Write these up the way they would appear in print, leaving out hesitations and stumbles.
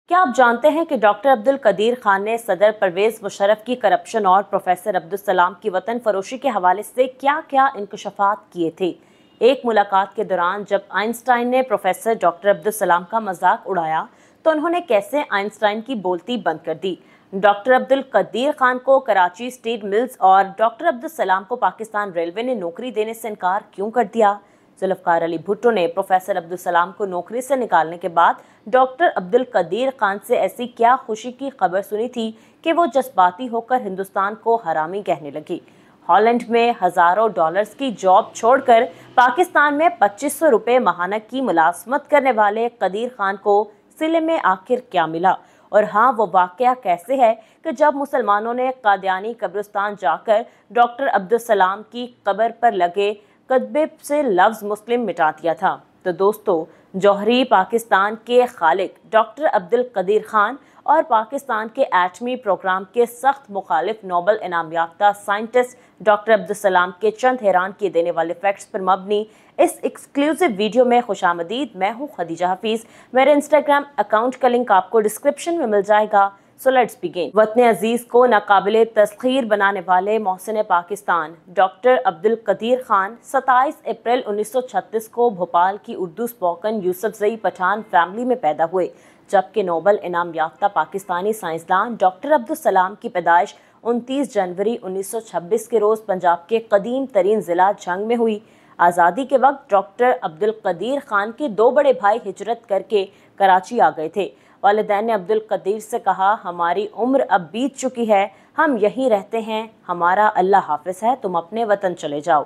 क्या आप जानते हैं कि डॉक्टर अब्दुल कदीर खान ने सदर परवेज मुशर्रफ की करप्शन और प्रोफेसर अब्दुल सलाम की वतन फरोशी के हवाले से क्या क्या इंकशाफात किए थे। एक मुलाकात के दौरान जब आइंस्टाइन ने प्रोफेसर डॉक्टर अब्दुल सलाम का मजाक उड़ाया तो उन्होंने कैसे आइंस्टाइन की बोलती बंद कर दी। डॉक्टर अब्दुल कदीर खान को कराची स्टील मिल्स और डॉक्टर अब्दुल सलाम को पाकिस्तान रेलवे ने नौकरी देने से इनकार क्यों कर दिया। जुल्फ़िकार अली भुट्टो ने प्रोफेसर अब्दुल सलाम को नौकरी से निकालने के बाद डॉक्टर अब्दुल कदीर खान से ऐसी क्या खुशी की खबर सुनी थी कि वो जज्बाती होकर हिंदुस्तान को हरामी कहने लगी। हॉलैंड में हजारों डॉलर्स की जॉब छोड़कर पाकिस्तान में 2500 रुपये माहाना की मुलाजमत करने वाले कदीर खान को सिले में आखिर क्या मिला। और हाँ, वो वाकया कैसे है कि जब मुसलमानों ने कादियानी कब्रिस्तान जाकर डॉक्टर अब्दुल सलाम की कब्र पर लगे कतबे से लफ्ज़ मुस्लिम मिटा दिया था। तो दोस्तों, जौहरी पाकिस्तान के खालिक डॉक्टर अब्दुल कदीर खान और पाकिस्तान के एटमी प्रोग्राम के सख्त मुखालिफ नोबल इनाम याफ्ता साइंटिस्ट डॉक्टर अब्दुल सलाम के चंद हैरान किए देने वाले फैक्ट्स पर मबनी इस एक्सक्लूसिव वीडियो में खुशामदीद। मैं हूँ खदीजा हफीज। मेरे इंस्टाग्राम अकाउंट का लिंक आपको डिस्क्रिप्शन में मिल जाएगा। So let's begin. वतन अजीज को नाकाबिले तस्खीर बनाने वाले मोहसिन पाकिस्तान डॉक्टर अब्दुल कदीर खान 27 अप्रैल 1936 को भोपाल की उर्दू स्पोकन यूसुफजई पठान फैमिली में पैदा हुए, जबकि नोबल इनाम याफ्ता पाकिस्तानी साइंसदान डॉक्टर अब्दुल सलाम की पैदाइश 29 जनवरी 1926 के रोज़ पंजाब के कदीम तरीन ज़िला झंग में हुई। आज़ादी के वक्त डॉक्टर अब्दुल कदीर खान के दो बड़े भाई हिजरत करके कराची आ गए थे। वालिदैन ने अब्दुल कदीर से कहा, हमारी उम्र अब बीत चुकी है, हम यहीं रहते हैं, हमारा अल्लाह हाफिज है, तुम अपने वतन चले जाओ।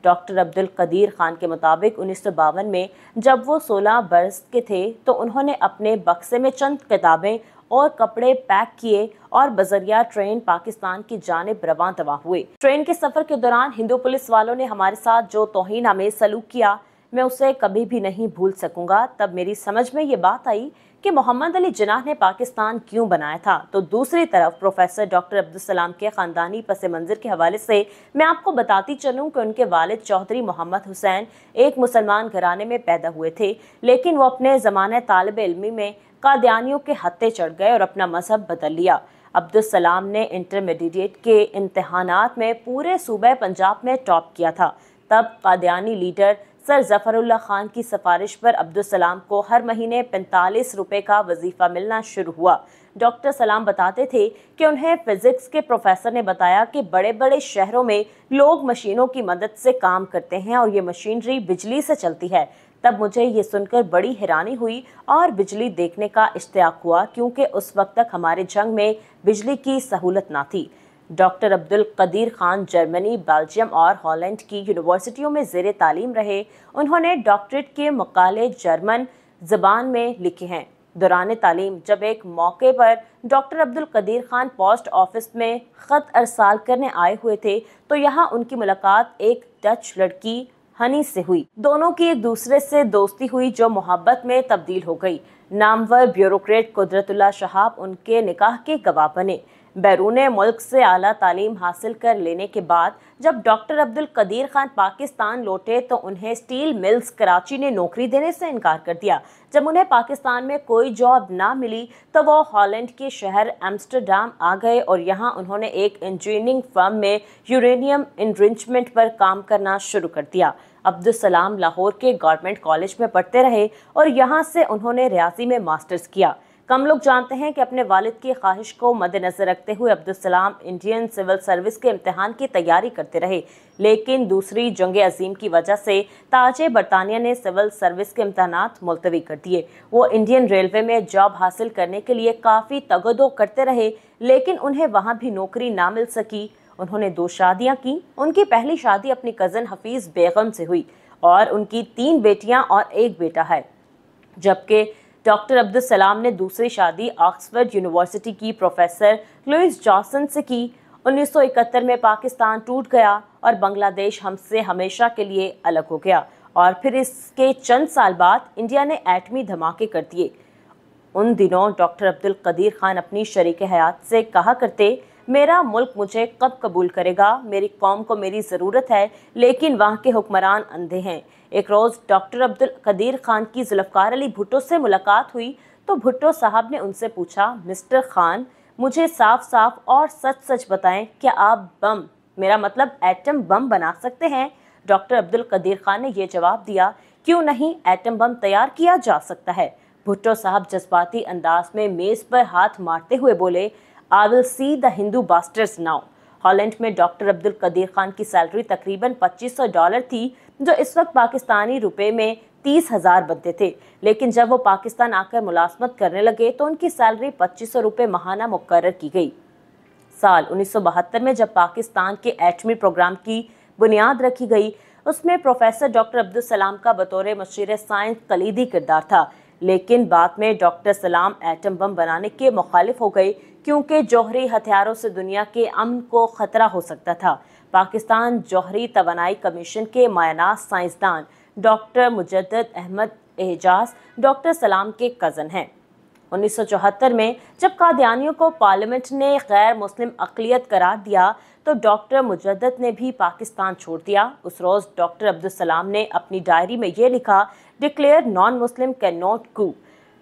डॉक्टर अब्दुल कदीर खान के मुताबिक 1952 में जब वो 16 बरस के थे तो उन्होंने अपने बक्से में चंद किताबें और कपड़े पैक किए और बजरिया ट्रेन पाकिस्तान की जानिब रवां दवा हुए। ट्रेन के सफर के दौरान हिंदू पुलिस वालों ने हमारे साथ जो तौहीन आमेज सलूक किया, मैं उसे कभी भी नहीं भूल सकूंगा। तब मेरी समझ में ये बात आई कि मोहम्मद अली जिन्नाह ने पाकिस्तान क्यों बनाया था। तो दूसरी तरफ प्रोफेसर डॉक्टर अब्दुल सलाम के खानदानी पस मंज़र के हवाले से मैं आपको बताती चलूं कि उनके वालिद चौधरी मोहम्मद हुसैन एक मुसलमान घराने में पैदा हुए थे, लेकिन वो अपने ज़माने तालिब इल्मी में कादियानियों के हत्थे चढ़ गए और अपना मजहब बदल लिया। अब्दुल सलाम ने इंटरमीडिएट के इम्तहानात में पूरे सूबे पंजाब में टॉप किया था। तब कादियानी लीडर सर जफरुल्लाह खान की सिफारिश पर अब्दुल सलाम को हर महीने 45 रुपए का वजीफा मिलना शुरू हुआ। डॉक्टर सलाम बताते थे कि उन्हें फिजिक्स के प्रोफेसर ने बताया कि बड़े बड़े शहरों में लोग मशीनों की मदद से काम करते हैं और ये मशीनरी बिजली से चलती है। तब मुझे ये सुनकर बड़ी हैरानी हुई और बिजली देखने का इश्तियाक हुआ, क्योंकि उस वक्त तक हमारे जंग में बिजली की सहूलत ना थी। Doctor Abdul Qadeer Khan Germany, Belgium और हॉलैंड की यूनिवर्सिटियों में ज़ेर तालीम रहे। उन्होंने डॉक्टरेट के मकाले जर्मन ज़बान में लिखे हैं। दौरान तालीम जब एक मौके पर doctor Abdul Qadeer Khan post office में ख़त अरसाल करने आए हुए थे तो यहाँ उनकी मुलाकात एक डच लड़की हनी से हुई। दोनों की एक दूसरे से दोस्ती हुई जो मोहब्बत में तब्दील हो गई। नामवर ब्यूरोक्रेट कुदरतुल्लाह शहाब उनके निकाह के गवाह बने। बैरून मुल्क से आला तालीम हासिल कर लेने के बाद जब डॉक्टर अब्दुल कदीर खान पाकिस्तान लौटे तो उन्हें स्टील मिल्स कराची ने नौकरी देने से इनकार कर दिया। जब उन्हें पाकिस्तान में कोई जॉब ना मिली तो वो हॉलैंड के शहर एम्स्टरडम आ गए और यहाँ उन्होंने एक इंजीनियरिंग फर्म में यूरेनियम इनरिचमेंट पर काम करना शुरू कर दिया। अब्दुल सलाम लाहौर के गवर्नमेंट कॉलेज में पढ़ते रहे और यहाँ से उन्होंने रियाजी में मास्टर्स किया। कम लोग जानते हैं कि अपने वालिद की ख्वाहिश को मद्देनजर रखते हुए Abdul Salam Indian civil service के इम्तिहान की तैयारी करते रहे, लेकिन दूसरी जंग अजीम की वजह से ताजे बरतानिया ने सिविल सर्विस के इम्तिहानात मुलतवी कर दिए। वो इंडियन रेलवे में जॉब हासिल करने के लिए काफ़ी तगदो करते रहे, लेकिन उन्हें वहाँ भी नौकरी ना मिल सकी। उन्होंने 2 शादियाँ की। उनकी पहली शादी अपनी कज़न हफीज़ बेगम से हुई और उनकी 3 बेटियाँ और 1 बेटा है, जबकि डॉक्टर अब्दुल सलाम ने दूसरी शादी ऑक्सफोर्ड यूनिवर्सिटी की प्रोफेसर लुइस जॉनसन से की। 1971 में पाकिस्तान टूट गया और बांग्लादेश हमसे हमेशा के लिए अलग हो गया और फिर इसके चंद साल बाद इंडिया ने एटमी धमाके कर दिए। उन दिनों डॉक्टर अब्दुल कदीर खान अपनी शरीक हयात से कहा करते, मेरा मुल्क मुझे कब कबूल करेगा, मेरी कौम को मेरी ज़रूरत है, लेकिन वहाँ के हुक्मरान अंधे हैं। एक रोज़ डॉक्टर अब्दुल कदीर खान की जुल्फ़िकार अली भुट्टो से मुलाकात हुई तो भुट्टो साहब ने उनसे पूछा, मिस्टर खान, मुझे साफ साफ और सच सच बताएं, क्या आप बम, मेरा मतलब एटम बम बना सकते हैं? डॉक्टर अब्दुल कदीर खान ने ये जवाब दिया, क्यों नहीं, एटम बम तैयार किया जा सकता है। भुट्टो साहब जज्बाती अंदाज में मेज पर हाथ मारते हुए बोले, I will see the Hindu bastards now. Holland में डॉक्टर अब्दुल कदीर खान की सैलरी तकरीबन $2500 थी, जो इस वक्त पाकिस्तानी रुपए में 30,000 बनते थे। लेकिन जब वो पाकिस्तान आकर मुलाजमत करने लगे तो उनकी सैलरी 2500 रुपये माहाना मुकर्रर की गई। साल 1972 में जब पाकिस्तान के एटमी प्रोग्राम की बुनियाद रखी गई, उसमें प्रोफेसर डॉक्टर अब्दुल सलाम का बतौर मशीर साइंस कलीदी किरदार था। लेकिन बाद में डॉक्टर सलाम एटम बम बनाने के मुखालिफ हो गए, क्योंकि जौहरी हथियारों से दुनिया के अमन को खतरा हो सकता था। पाकिस्तान जौहरी तवानाई कमीशन के मायनाज साइंसदान डॉक्टर मुजद्दद अहमद एजाज डॉक्टर सलाम के कज़न हैं। 1974 में जब कादियानियों को पार्लियामेंट ने गैर मुस्लिम अक़लियत करार दिया तो डॉक्टर मुजद्दद ने भी पाकिस्तान छोड़ दिया। उस रोज़ डॉक्टर अब्दुल सलाम ने अपनी डायरी में ये लिखा, declare non Muslim can not कू।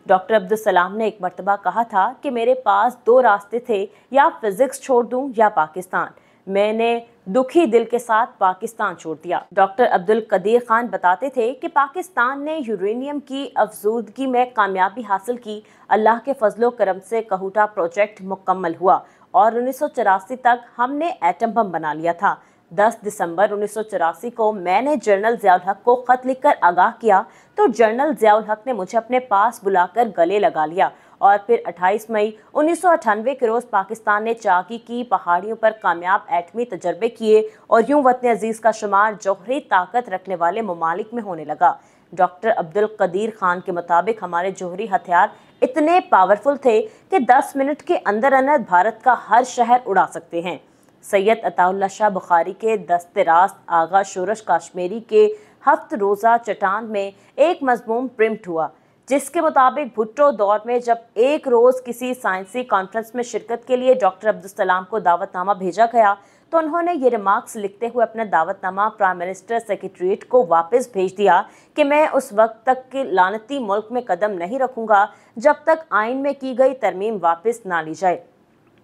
डॉक्टर अब्दुल सलाम ने एक मरतबा कहा था कि मेरे पास 2 रास्ते थे, या फिजिक्स छोड़ दूं या पाकिस्तान। मैंने दुखी दिल के साथ पाकिस्तान छोड़ दिया। डॉक्टर अब्दुल कदीर खान बताते थे कि पाकिस्तान ने यूरेनियम की अफजूदगी में कामयाबी हासिल की। अल्लाह के फजलो करम से कहूटा प्रोजेक्ट मुकम्मल हुआ और 1984 तक हमने एटम बम बना लिया था। 10 दिसंबर 1984 को मैंने जनरल ज़ियाउल हक को ख़त लिखकर आगाह किया तो जनरल ज़ियाउल हक ने मुझे अपने पास बुलाकर गले लगा लिया और फिर 28 मई 1998 के रोज़ पाकिस्तान ने चाकी की पहाड़ियों पर कामयाब एटमी तजर्बे किए और यूं वतन अजीज़ का शुमार जौहरी ताकत रखने वाले ममालिक में होने लगा। डॉक्टर अब्दुल कदीर खान के मुताबिक हमारे जौहरी हथियार इतने पावरफुल थे कि 10 मिनट के अंदर अंदर भारत का हर शहर उड़ा सकते हैं। सैयद अताउल्लाह शाह बुखारी के दस्ते रास्त आगा शोरश काश्मीरी के हफ्त रोज़ा चट्टान में एक मजमूम प्रिंट हुआ, जिसके मुताबिक भुट्टो दौर में जब एक रोज़ किसी साइंसी कॉन्फ्रेंस में शिरकत के लिए डॉक्टर अब्दुल सलाम को दावतनामा भेजा गया तो उन्होंने ये रिमार्क्स लिखते हुए अपना दावतनामा प्राइम मिनिस्टर सेक्रेटरीट को वापस भेज दिया कि मैं उस वक्त तक के लानती मुल्क में कदम नहीं रखूंगा जब तक आइन में की गई तरमीम वापस ना ली जाए।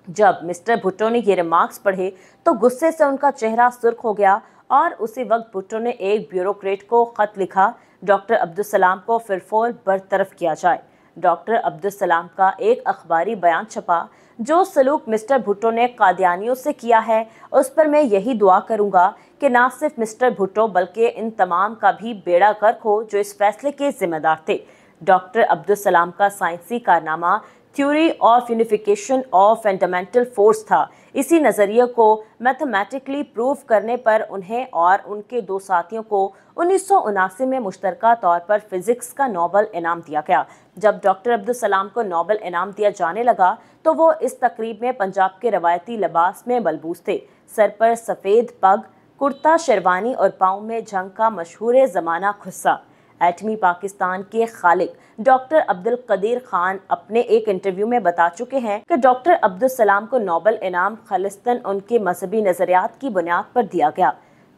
जब मिस्टर भुट्टो ने ये रिमार्क्स पढ़े तो गुस्से से उनका चेहरा सुर्ख हो गया और उसी वक्त भुट्टो ने एक ब्यूरोक्रेट को खत लिखा, डॉक्टर अब्दुल सलाम को फिरफौर बरतरफ किया जाए। डॉक्टर अब्दुल सलाम का एक अखबारी बयान छपा, जो सलूक मिस्टर भुट्टो ने कादियानियों से किया है उस पर मैं यही दुआ करूंगा कि ना सिर्फ मिस्टर भुट्टो बल्कि इन तमाम का भी बेड़ा गर्क हो जो इस फैसले के जिम्मेदार थे। डॉक्टर अब्दुल सलाम का साइंसी कारनामा theory of unification of fundamental force था। इसी नज़रिए को मैथमेटिकली प्रूव करने पर उन्हें और उनके 2 साथियों को 1979 में मुश्तरका तौर पर फिजिक्स का नोबेल इनाम दिया गया। जब डॉक्टर अब्दुल सलाम को नोबेल इनाम दिया जाने लगा तो वो इस तकरीब में पंजाब के रवायती लिबास में मलबूस थे। सर पर सफ़ेद पग, कुर्ता शेरवानी और पाँव में झंग का मशहूर ज़माना खुस्सा। एटमी पाकिस्तान के खालिक डॉक्टर अब्दुल कदीर खान अपने एक इंटरव्यू में बता चुके हैं कि डॉक्टर अब्दुल सलाम को नोबेल इनाम खालिस्तन उनके मजहबी नज़रियात की बुनियाद पर दिया गया।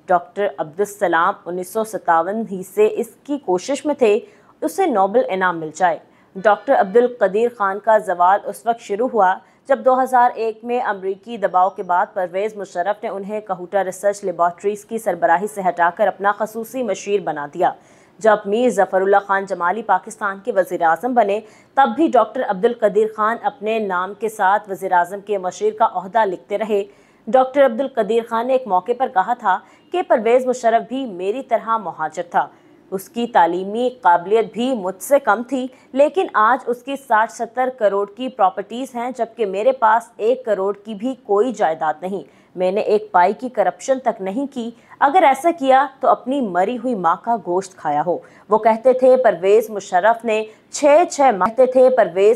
डॉक्टर अब्दुल सलाम 1957 ही से इसकी कोशिश में थे उसे नोबेल इनाम मिल जाए। डॉक्टर अब्दुल कदीर खान का जवाल उस वक्त शुरू हुआ जब 2001 में अमरीकी दबाव के बाद परवेज़ मुशर्रफ ने उन्हें कहूटा रिसर्च लेबॉर्ट्रीज़ की सरबराही से हटाकर अपना खसूसी मशीर बना दिया। जब मीर ज़फ़रुल्लाह खान जमाली पाकिस्तान के वज़ीर आज़म बने तब भी डॉक्टर अब्दुल कदीर खान अपने नाम के साथ वज़ीर आज़म के मशीर का ओहदा लिखते रहे। डॉक्टर अब्दुल कदीर खान ने एक मौके पर कहा था कि परवेज़ मुशर्रफ भी मेरी तरह मुहाजिर था, उसकी तालीमी काबिलियत भी मुझसे कम थी, लेकिन आज उसकी 60-70 करोड़ की प्रॉपर्टीज़ हैं जबकि मेरे पास 1 करोड़ की भी कोई जायदाद नहीं। मैंने एक पाई की करप्शन तक नहीं की, अगर ऐसा किया तो अपनी मरी हुई माँ का गोश्त खाया हो। वो कहते थे परवेज़ मुशर्रफ ने 6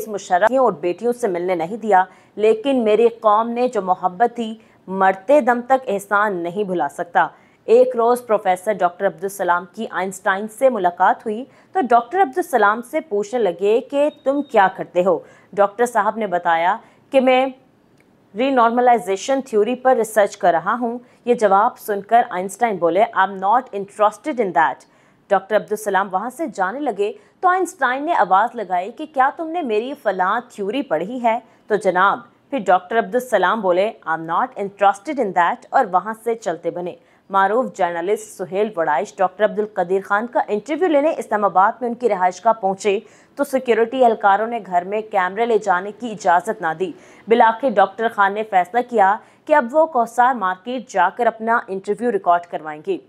मुशर्रफ और बेटियों से मिलने नहीं दिया, लेकिन मेरी कौम ने जो मोहब्बत थी मरते दम तक एहसान नहीं भुला सकता। एक रोज़ प्रोफेसर डॉक्टर अब्दुल सलाम की आइंस्टाइन से मुलाकात हुई तो डॉक्टर अब्दुल सलाम से पूछने लगे कि तुम क्या करते हो। डॉक्टर साहब ने बताया कि मैं रीनॉर्मलाइजेशन थ्योरी पर रिसर्च कर रहा हूँ। ये जवाब सुनकर आइंस्टाइन बोले, I am not interested in that. Doctor Abdul सलाम वहां से जाने लगे तो आइंस्टाइन ने आवाज लगाई कि क्या तुमने मेरी फलां थ्योरी पढ़ी है? तो जनाब, फिर डॉक्टर अब्दुल सलाम बोले I am not interested in that, और वहां से चलते बने। मारूफ जर्नलिस्ट सुहेल वड़ाइश डॉक्टर अब्दुल कदीर खान का इंटरव्यू लेने इस्लामाबाद में उनकी रिहाइशगाह पहुंचे तो सिक्योरिटी एहलकारों ने घर में कैमरे ले जाने की इजाज़त ना दी। बिलाखिर डॉक्टर खान ने फैसला किया कि अब वो कौसार मार्केट जाकर अपना इंटरव्यू रिकॉर्ड करवाएंगे।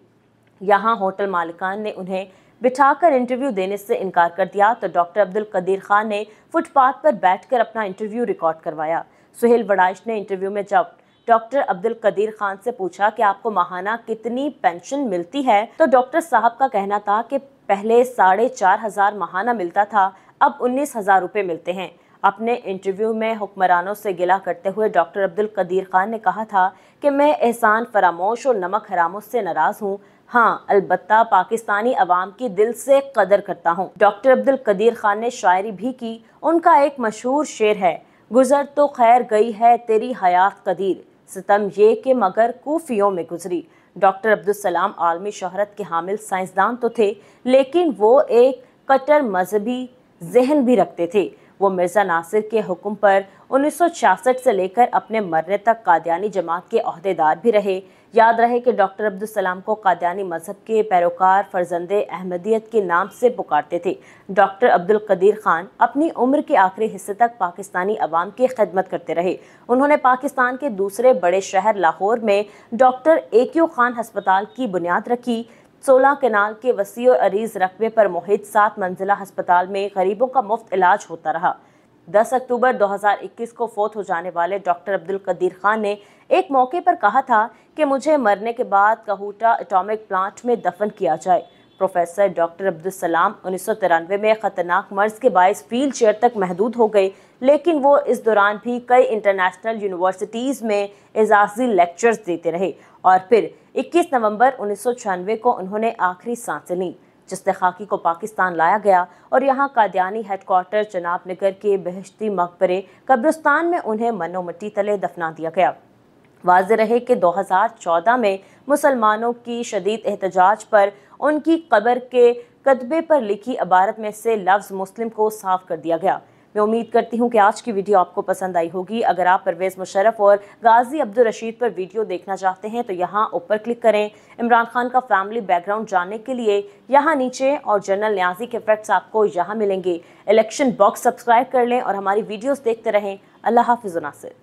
यहाँ होटल मालिकान ने उन्हें बिठाकर इंटरव्यू देने से इनकार कर दिया तो डॉक्टर अब्दुल कदीर खान ने फुटपाथ पर बैठकर अपना इंटरव्यू रिकॉर्ड करवाया। सुहेल वड़ाइश ने इंटरव्यू में जब डॉक्टर अब्दुल कदीर खान से पूछा कि आपको माहाना कितनी पेंशन मिलती है, तो डॉक्टर साहब का कहना था कि पहले 4,500 माहाना मिलता था, अब 19,000 रुपये मिलते हैं। अपने इंटरव्यू में हुक्मरानों से गिला करते हुए डॉक्टर अब्दुल कदीर खान ने कहा था कि मैं एहसान फरामोश और नमक हरामों से नाराज हूँ। हाँ, अलबत्ता पाकिस्तानी अवाम की दिल से कदर करता हूँ। डॉक्टर अब्दुल कदीर खान ने शायरी भी की। उनका एक मशहूर शेर है, गुजर तो खैर गई है तेरी हयात कदीर, सितम ये कि मगर कूफियों में गुजरी। डॉक्टर अब्दुल सलाम आलमी शोहरत के हामिल साइंसदान तो थे, लेकिन वो एक कट्टर मजहबी जहन भी रखते थे। वो मिर्ज़ा नासिर के हुक्म पर 1966 से लेकर अपने मरने तक कादियानी जमात के ओहदेदार भी रहे। याद रहे कि डॉक्टर अब्दुल सलाम को कादियानी मजहब के पैरोकार फर्जंदे अहमदियत के नाम से पुकारते थे। डॉक्टर अब्दुल कदीर खान अपनी उम्र के आखिरी हिस्से तक पाकिस्तानी अवाम की खिदमत करते रहे। उन्होंने पाकिस्तान के दूसरे बड़े शहर लाहौर में डॉक्टर ए.क्यू. खान अस्पताल की बुनियाद रखी। 16 कनाल के वसी और अरीज रकबे पर मुहित 7 मंजिला अस्पताल में गरीबों का मुफ्त इलाज होता रहा। 10 अक्टूबर 2021 को फोत हो जाने वाले डॉक्टर अब्दुल कदीर खान ने एक मौके पर कहा था कि मुझे मरने के बाद कहूटा एटॉमिक प्लांट में दफन किया जाए। प्रोफेसर डॉक्टर अब्दुल सलाम 1993 में खतरनाक मर्ज के बायस व्हील चेयर तक महदूद हो गए, लेकिन वो इस दौरान भी कई इंटरनेशनल यूनिवर्सिटीज़ में एजाज़ी लेक्चर्स देते रहे और फिर 21 नवंबर 1996 को उन्होंने आखिरी सांसें लीं, जिससे खाकी को पाकिस्तान लाया गया और यहाँ कादियानी हेडक्वार्टर जनाब नगर के बहश्ती मकबरे कब्रिस्तान में उन्हें मनो मिट्टी तले दफना दिया गया। वाज़ेह रहे कि 2014 में मुसलमानों की शदीद एहतजाज पर उनकी कब्र के कतबे पर लिखी इबारत में से लफ्ज़ मुस्लिम को साफ कर दिया गया। मैं उम्मीद करती हूँ कि आज की वीडियो आपको पसंद आई होगी। अगर आप परवेज़ मुशर्रफ और गाजी अब्दुल रशीद पर वीडियो देखना चाहते हैं तो यहाँ ऊपर क्लिक करें। इमरान खान का फैमिली बैकग्राउंड जानने के लिए यहाँ नीचे, और जनरल न्याजी के फैक्ट्स आपको यहाँ मिलेंगे। इलेक्शन बॉक्स सब्सक्राइब कर लें और हमारी वीडियोज़ देखते रहें। अल्लाह हाफ़िज़ नासिर।